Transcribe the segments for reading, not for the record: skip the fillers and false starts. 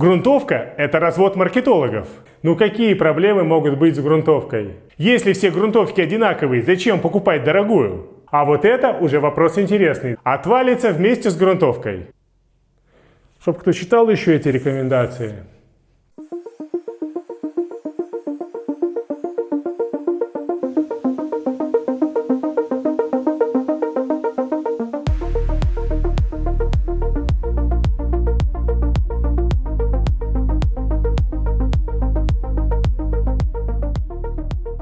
Грунтовка – это развод маркетологов. Ну какие проблемы могут быть с грунтовкой? Если все грунтовки одинаковые, зачем покупать дорогую? А вот это уже вопрос интересный. Отвалится вместе с грунтовкой. Чтоб кто читал еще эти рекомендации.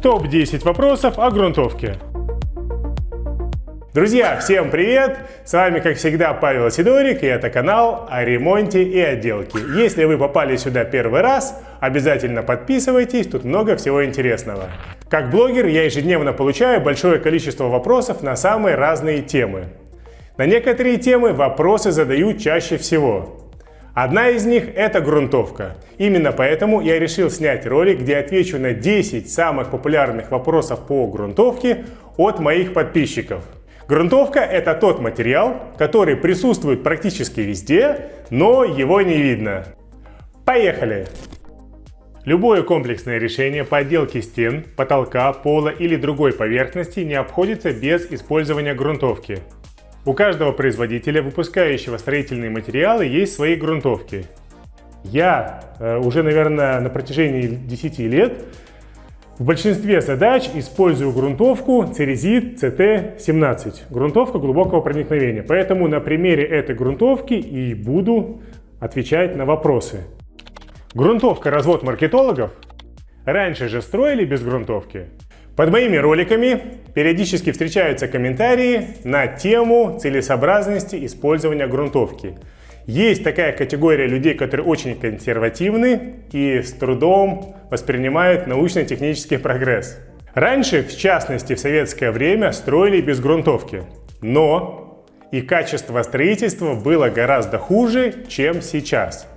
Топ-10 вопросов о грунтовке. Друзья, всем привет! С вами, как всегда, Павел Сидорик, и это канал о ремонте и отделке. Если вы попали сюда первый раз, обязательно подписывайтесь, тут много всего интересного. Как блогер я ежедневно получаю большое количество вопросов на самые разные темы. На некоторые темы вопросы задают чаще всего. Одна из них – это грунтовка. Именно поэтому я решил снять ролик, где отвечу на 10 самых популярных вопросов по грунтовке от моих подписчиков. Грунтовка – это тот материал, который присутствует практически везде, но его не видно. Поехали! Любое комплексное решение по отделке стен, потолка, пола или другой поверхности не обходится без использования грунтовки. У каждого производителя, выпускающего строительные материалы, есть свои грунтовки. Я уже, наверное, на протяжении 10 лет в большинстве задач использую грунтовку Ceresit CT17. Грунтовка глубокого проникновения. Поэтому на примере этой грунтовки и буду отвечать на вопросы. Грунтовка – развод маркетологов? Раньше же строили без грунтовки? Под моими роликами периодически встречаются комментарии на тему целесообразности использования грунтовки. Есть такая категория людей, которые очень консервативны и с трудом воспринимают научно-технический прогресс. Раньше, в частности в советское время, строили без грунтовки, но и качество строительства было гораздо хуже, чем сейчас.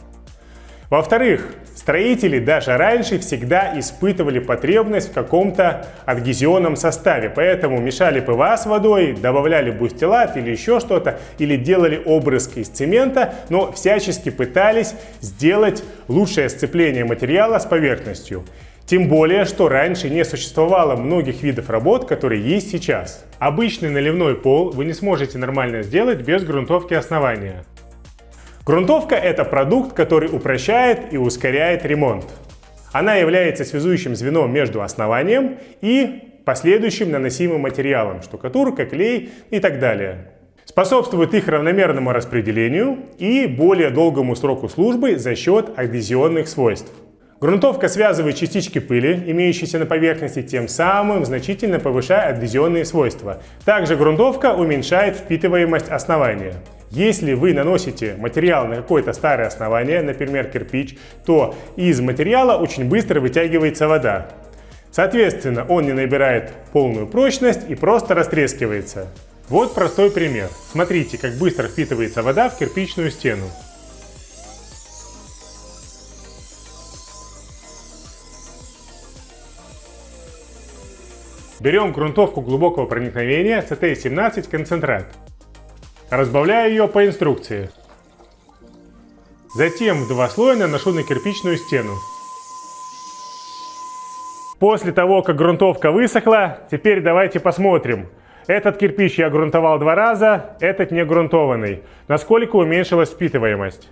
Во-вторых, строители даже раньше всегда испытывали потребность в каком-то адгезионном составе, поэтому мешали ПВА с водой, добавляли бустилат или еще что-то, или делали обрызки из цемента, но всячески пытались сделать лучшее сцепление материала с поверхностью. Тем более, что раньше не существовало многих видов работ, которые есть сейчас. Обычный наливной пол вы не сможете нормально сделать без грунтовки основания. Грунтовка – это продукт, который упрощает и ускоряет ремонт. Она является связующим звеном между основанием и последующим наносимым материалом – штукатурка, клей и так далее. Способствует их равномерному распределению и более долгому сроку службы за счет адгезионных свойств. Грунтовка связывает частички пыли, имеющиеся на поверхности, тем самым значительно повышая адгезионные свойства. Также грунтовка уменьшает впитываемость основания. Если вы наносите материал на какое-то старое основание, например, кирпич, то из материала очень быстро вытягивается вода. Соответственно, он не набирает полную прочность и просто растрескивается. Вот простой пример. Смотрите, как быстро впитывается вода в кирпичную стену. Берем грунтовку глубокого проникновения CT17 концентрат. Разбавляю ее по инструкции. Затем в 2 слоя наношу на кирпичную стену. После того, как грунтовка высохла, теперь давайте посмотрим. Этот кирпич я грунтовал 2 раза, этот не грунтованный. Насколько уменьшилась впитываемость.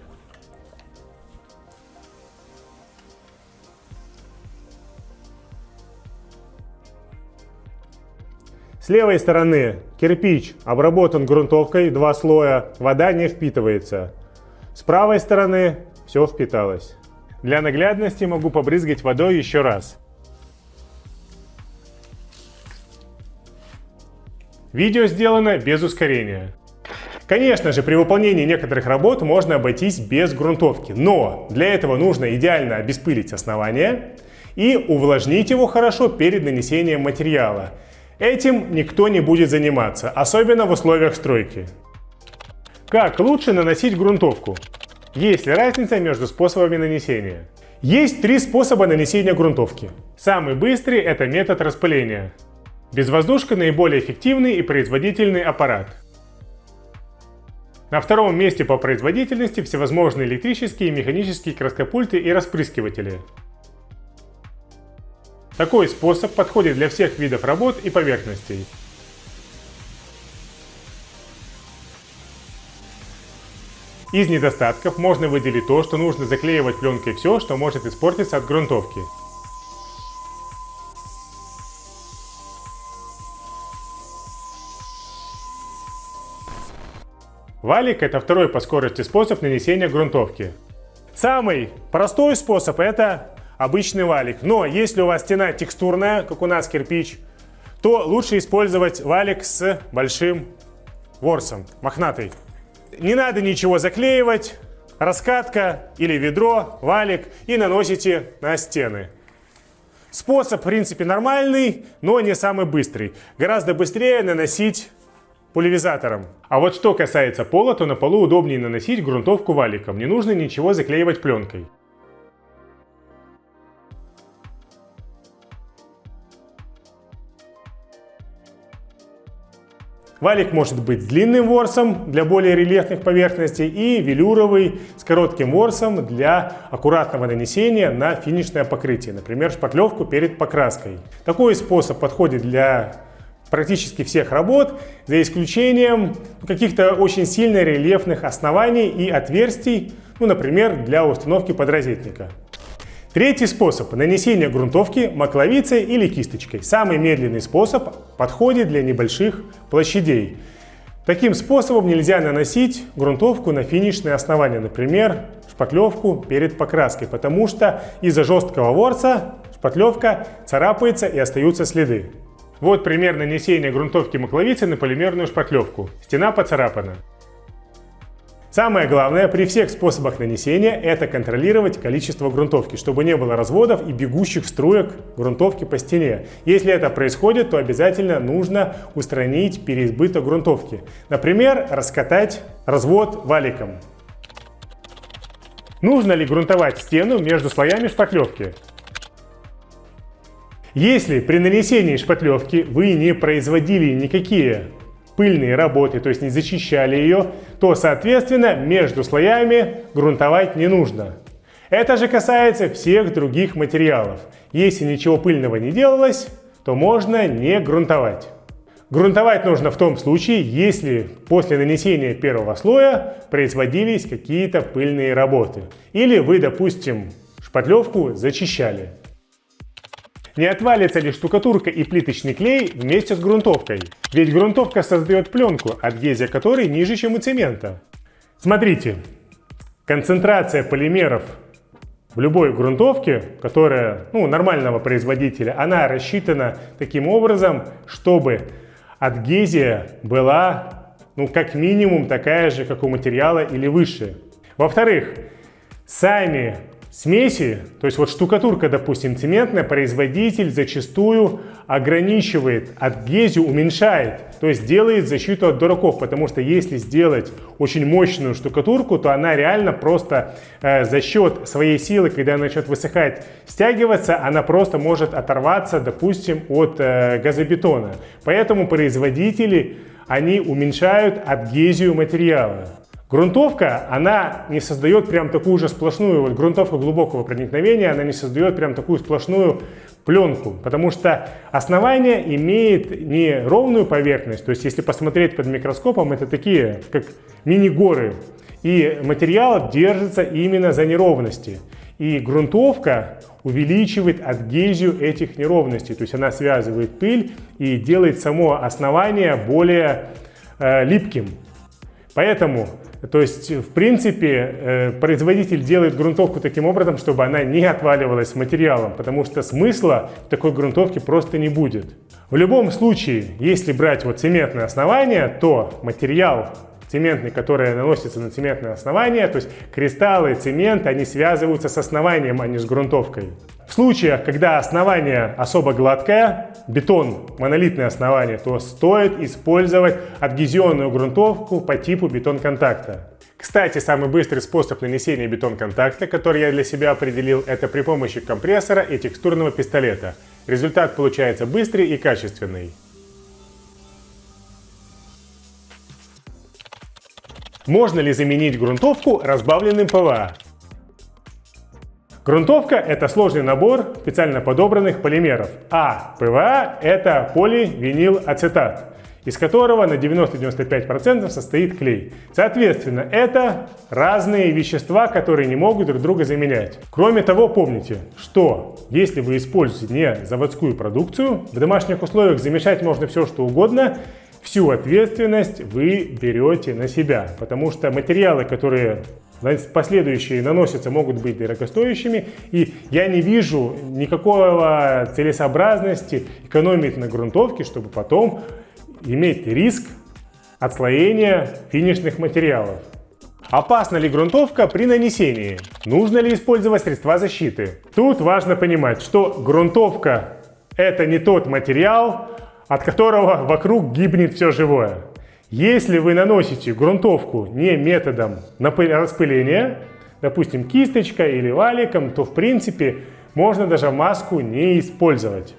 С левой стороны кирпич обработан грунтовкой 2 слоя, вода не впитывается. С правой стороны все впиталось. Для наглядности могу побрызгать водой еще раз. Видео сделано без ускорения. Конечно же, при выполнении некоторых работ можно обойтись без грунтовки, но для этого нужно идеально обеспылить основание и увлажнить его хорошо перед нанесением материала. Этим никто не будет заниматься, особенно в условиях стройки. Как лучше наносить грунтовку? Есть ли разница между способами нанесения? Есть 3 способа нанесения грунтовки. Самый быстрый – это метод распыления. Безвоздушка – наиболее эффективный и производительный аппарат. На втором месте по производительности всевозможные электрические и механические краскопульты и распрыскиватели. Такой способ подходит для всех видов работ и поверхностей. Из недостатков можно выделить то, что нужно заклеивать пленкой все, что может испортиться от грунтовки. Валик – это второй по скорости способ нанесения грунтовки. Самый простой способ – это обычный валик. Но если у вас стена текстурная, как у нас кирпич, то лучше использовать валик с большим ворсом, мохнатый. Не надо ничего заклеивать, раскатка или ведро, валик и наносите на стены. Способ, в принципе, нормальный, но не самый быстрый. Гораздо быстрее наносить пульверизатором. А вот что касается пола, то на полу удобнее наносить грунтовку валиком. Не нужно ничего заклеивать пленкой. Валик может быть с длинным ворсом для более рельефных поверхностей и велюровый с коротким ворсом для аккуратного нанесения на финишное покрытие, например, шпатлевку перед покраской. Такой способ подходит для практически всех работ, за исключением каких-то очень сильно рельефных оснований и отверстий, например, для установки подрозетника. Третий способ нанесения грунтовки макловицей или кисточкой. Самый медленный способ подходит для небольших площадей. Таким способом нельзя наносить грунтовку на финишные основания, например, шпатлевку перед покраской, потому что из-за жесткого ворса шпатлевка царапается и остаются следы. Вот пример нанесения грунтовки макловицей на полимерную шпатлевку. Стена поцарапана. Самое главное при всех способах нанесения – это контролировать количество грунтовки, чтобы не было разводов и бегущих струек грунтовки по стене. Если это происходит, то обязательно нужно устранить переизбыток грунтовки. Например, раскатать развод валиком. Нужно ли грунтовать стену между слоями шпатлевки? Если при нанесении шпатлевки вы не производили никакие пыльные работы, то есть не зачищали ее, то, соответственно, между слоями грунтовать не нужно. Это же касается всех других материалов. Если ничего пыльного не делалось, то можно не грунтовать. Грунтовать нужно в том случае, если после нанесения первого слоя производились какие-то пыльные работы. Или вы, допустим, шпатлевку зачищали. Не отвалится ли штукатурка и плиточный клей вместе с грунтовкой? Ведь грунтовка создает пленку, адгезия которой ниже, чем у цемента. Смотрите, концентрация полимеров в любой грунтовке, которая нормального производителя, она рассчитана таким образом, чтобы адгезия была как минимум такая же, как у материала или выше. Во-вторых, сами смеси, то есть вот штукатурка, допустим, цементная, производитель зачастую ограничивает адгезию, уменьшает, то есть делает защиту от дураков, потому что если сделать очень мощную штукатурку, то она реально просто за счет своей силы, когда она начнет высыхать, стягиваться, она просто может оторваться, допустим, от газобетона. Поэтому производители, они уменьшают адгезию материала. Грунтовка, она не создает прям такую же сплошную, грунтовка глубокого проникновения, она не создает прям такую сплошную пленку, потому что основание имеет не ровную поверхность, то есть если посмотреть под микроскопом, это такие, как мини-горы, и материал держится именно за неровности. И грунтовка увеличивает адгезию этих неровностей, то есть она связывает пыль и делает само основание более липким. Поэтому, то есть, в принципе, производитель делает грунтовку таким образом, чтобы она не отваливалась с материалом, потому что смысла в такой грунтовке просто не будет. В любом случае, если брать цементное основание, то материал цементный, который наносится на цементное основание, то есть кристаллы, цемент, они связываются с основанием, а не с грунтовкой. В случаях, когда основание особо гладкое, бетон, монолитное основание, то стоит использовать адгезионную грунтовку по типу бетон-контакта. Кстати, самый быстрый способ нанесения бетон-контакта, который я для себя определил, это при помощи компрессора и текстурного пистолета. Результат получается быстрый и качественный. Можно ли заменить грунтовку разбавленным ПВА? Грунтовка – это сложный набор специально подобранных полимеров, а ПВА – это поливинилацетат, из которого на 90-95% состоит клей. Соответственно, это разные вещества, которые не могут друг друга заменять. Кроме того, помните, что если вы используете не заводскую продукцию, в домашних условиях замешать можно все, что угодно, всю ответственность вы берете на себя, потому что материалы, которые последующие наносятся, могут быть дорогостоящими, и я не вижу никакого целесообразности экономить на грунтовке, чтобы потом иметь риск отслоения финишных материалов. Опасна ли грунтовка при нанесении? Нужно ли использовать средства защиты? Тут важно понимать, что грунтовка – это не тот материал, от которого вокруг гибнет все живое. Если вы наносите грунтовку не методом распыления, допустим, кисточкой или валиком, то в принципе можно даже маску не использовать.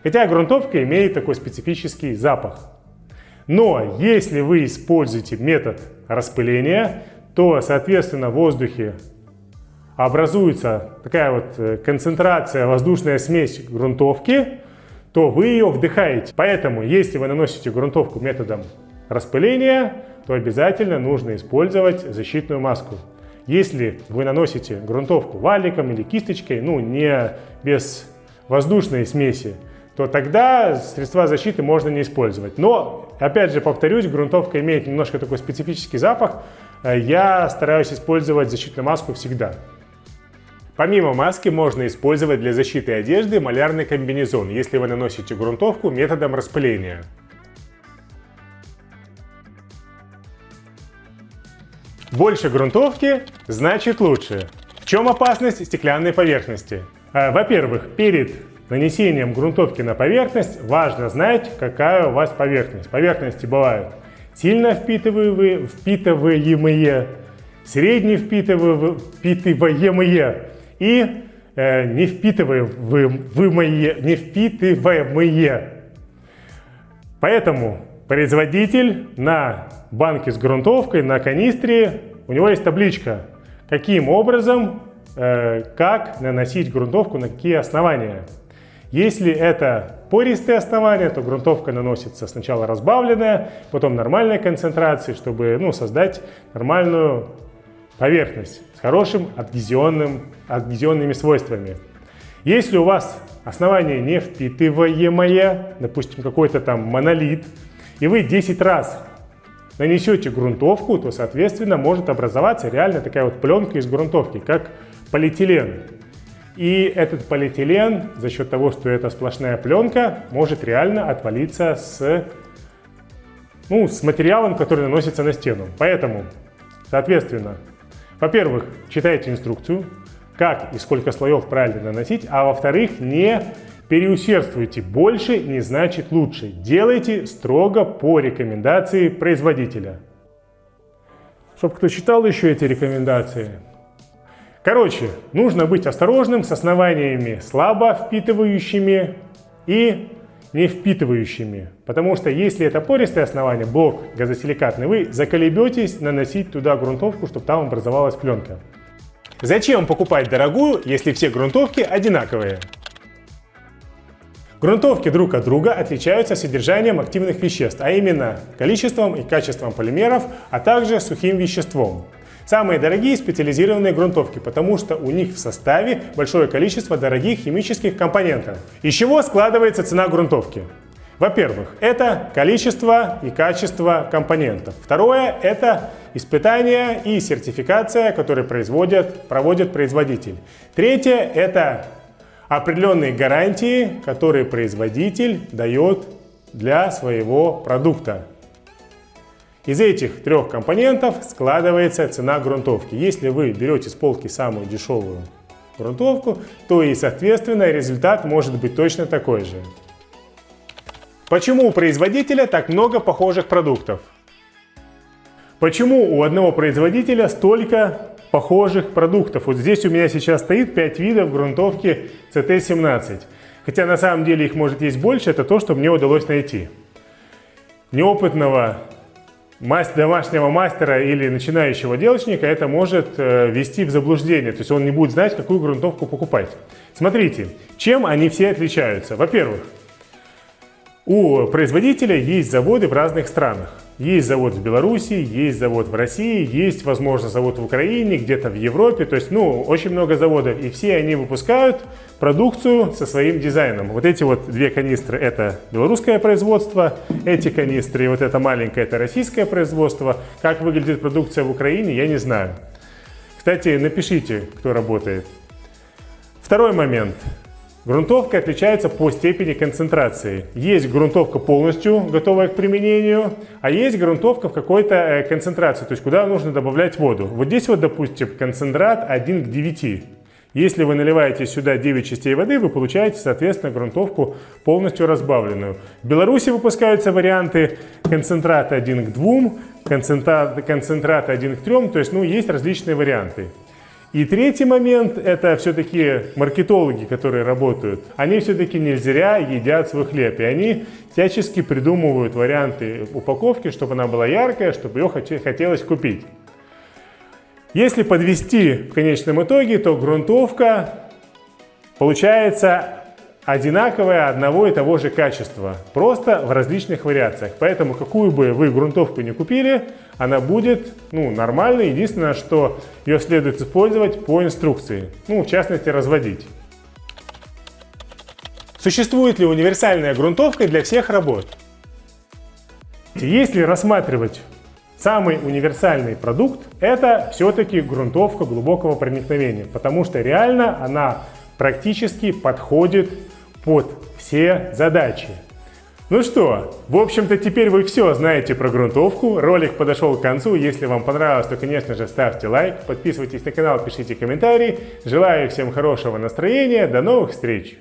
Хотя грунтовка имеет такой специфический запах. Но если вы используете метод распыления, то, соответственно, в воздухе образуется такая вот концентрация, воздушная смесь грунтовки, то вы ее вдыхаете. Поэтому, если вы наносите грунтовку методом распыления, то обязательно нужно использовать защитную маску. Если вы наносите грунтовку валиком или кисточкой, не без воздушной смеси, то тогда средства защиты можно не использовать. Но, опять же, повторюсь, грунтовка имеет немножко такой специфический запах. Я стараюсь использовать защитную маску всегда. Помимо маски можно использовать для защиты одежды малярный комбинезон, если вы наносите грунтовку методом распыления. Больше грунтовки значит лучше. В чем опасность стеклянной поверхности? Во-первых, перед нанесением грунтовки на поверхность важно знать, какая у вас поверхность. Поверхности бывают сильно впитываемые, средне впитываемые и не впитываемые. Поэтому производитель на банке с грунтовкой, на канистре, у него есть табличка, каким образом, как наносить грунтовку, на какие основания. Если это пористые основания, то грунтовка наносится сначала разбавленная, потом нормальной концентрации, чтобы создать нормальную поверхность с хорошим адгезионными свойствами. Если у вас основание не впитываемое, допустим, какой-то там монолит, и вы 10 раз нанесете грунтовку, то, соответственно, может образоваться реально такая вот пленка из грунтовки, как полиэтилен. И этот полиэтилен, за счет того, что это сплошная пленка, может реально отвалиться с материалом, который наносится на стену. Поэтому, соответственно, во-первых, читайте инструкцию, как и сколько слоев правильно наносить, а во-вторых, не переусердствуйте. Больше не значит лучше. Делайте строго по рекомендации производителя. Чтобы кто читал еще эти рекомендации. Короче, нужно быть осторожным с основаниями слабо впитывающими и не впитывающими. Потому что если это пористое основание, блок газосиликатный, вы заколебетесь наносить туда грунтовку, чтобы там образовалась пленка. Зачем покупать дорогую, если все грунтовки одинаковые? Грунтовки друг от друга отличаются содержанием активных веществ, а именно количеством и качеством полимеров, а также сухим веществом. Самые дорогие специализированные грунтовки, потому что у них в составе большое количество дорогих химических компонентов. Из чего складывается цена грунтовки? Во-первых, это количество и качество компонентов. Второе – это испытания и сертификация, которые проводит производитель. Третье – это определенные гарантии, которые производитель дает для своего продукта. Из этих трех компонентов складывается цена грунтовки. Если вы берете с полки самую дешевую грунтовку, то и, соответственно, результат может быть точно такой же. Почему у производителя так много похожих продуктов? Почему у одного производителя столько похожих продуктов? Вот здесь у меня сейчас стоит 5 видов грунтовки CT17. Хотя на самом деле их может есть больше, это то, что мне удалось найти. Неопытного домашнего мастера или начинающего отделочника это может ввести в заблуждение, то есть он не будет знать, какую грунтовку покупать. Смотрите, чем они все отличаются. Во-первых, у производителя есть заводы в разных странах. Есть завод в Беларуси, есть завод в России, есть, возможно, завод в Украине, где-то в Европе. То есть, очень много заводов. И все они выпускают продукцию со своим дизайном. Вот эти вот две канистры – это белорусское производство. Эти канистры и вот это маленькое – это российское производство. Как выглядит продукция в Украине, я не знаю. Кстати, напишите, кто работает. Второй момент. Грунтовка отличается по степени концентрации. Есть грунтовка полностью готовая к применению, а есть грунтовка в какой-то концентрации, то есть куда нужно добавлять воду. Вот здесь вот, допустим, концентрат 1 к 9. Если вы наливаете сюда 9 частей воды, вы получаете, соответственно, грунтовку полностью разбавленную. В Беларуси выпускаются варианты концентрата 1 к 2, концентрата 1 к 3, то есть есть различные варианты. И третий момент – это все-таки маркетологи, которые работают. Они все-таки не зря едят свой хлеб. И они всячески придумывают варианты упаковки, чтобы она была яркая, чтобы ее хотелось купить. Если подвести в конечном итоге, то грунтовка получается одинаковая, одного и того же качества, просто в различных вариациях. Поэтому какую бы вы грунтовку ни купили, она будет нормальной. Единственное, что ее следует использовать по инструкции, в частности разводить. Существует ли универсальная грунтовка для всех работ? Если рассматривать самый универсальный продукт, это все-таки грунтовка глубокого проникновения, потому что реально она практически подходит под все задачи. Ну что, в общем-то теперь вы все знаете про грунтовку. Ролик подошел к концу. Если вам понравилось, то, конечно же, ставьте лайк, подписывайтесь на канал, пишите комментарии. Желаю всем хорошего настроения. До новых встреч!